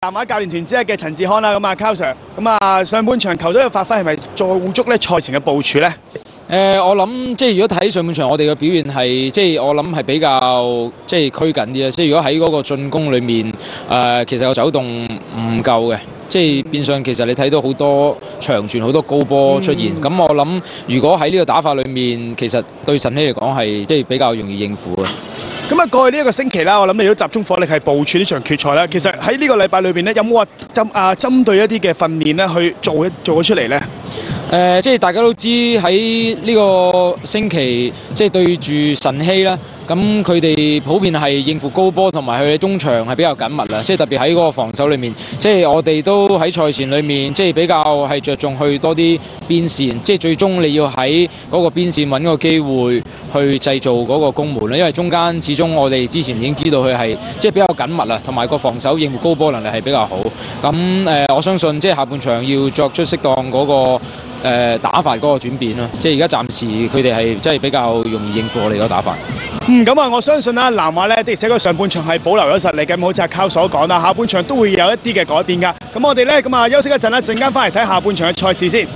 南華教練團之一嘅陳志康啦，咁啊 Carl Sir，咁啊上半場球隊嘅發揮係咪做足咧賽前嘅部署咧？我諗即係如果睇上半場我哋嘅表現係即係我諗係比較即係拘謹啲啊！即係如果喺嗰個進攻裏面其實個走動唔夠嘅。即係變相其實你睇到好多長傳好多高波出現，咁我諗如果喺呢個打法裏面，其實對晨曦嚟講係即係比較容易應付嘅。咁啊過去呢一個星期啦，我諗你都集中火力係部署呢場決賽啦。其實喺呢個禮拜裏邊咧，有冇話針對一啲嘅訓練咧去做咗出嚟咧？即係大家都知喺呢個星期即係對住晨曦啦。咁佢哋普遍係應付高波同埋佢哋中場係比較緊密啦，即係特別喺嗰個防守裏面，即係我哋都喺賽前裏面即係比較係着重去多啲邊線，即係最終你要喺嗰個邊線揾個機會去製造嗰個攻門啦，因為中間始終我哋之前已經知道佢係即係比較緊密啦，同埋個防守應付高波能力係比較好。咁我相信即係下半場要作出適當嗰個打法嗰個轉變啦，即係而家暫時佢哋係真係比較容易應付我哋嗰個打法。咁啊，我相信啦，南華咧的而且確上半場係保留咗實力嘅，好似阿 Carl 所講啦，下半場都會有一啲嘅改變㗎。咁我哋咧休息一陣啦，陣間翻嚟睇下半場嘅賽事先。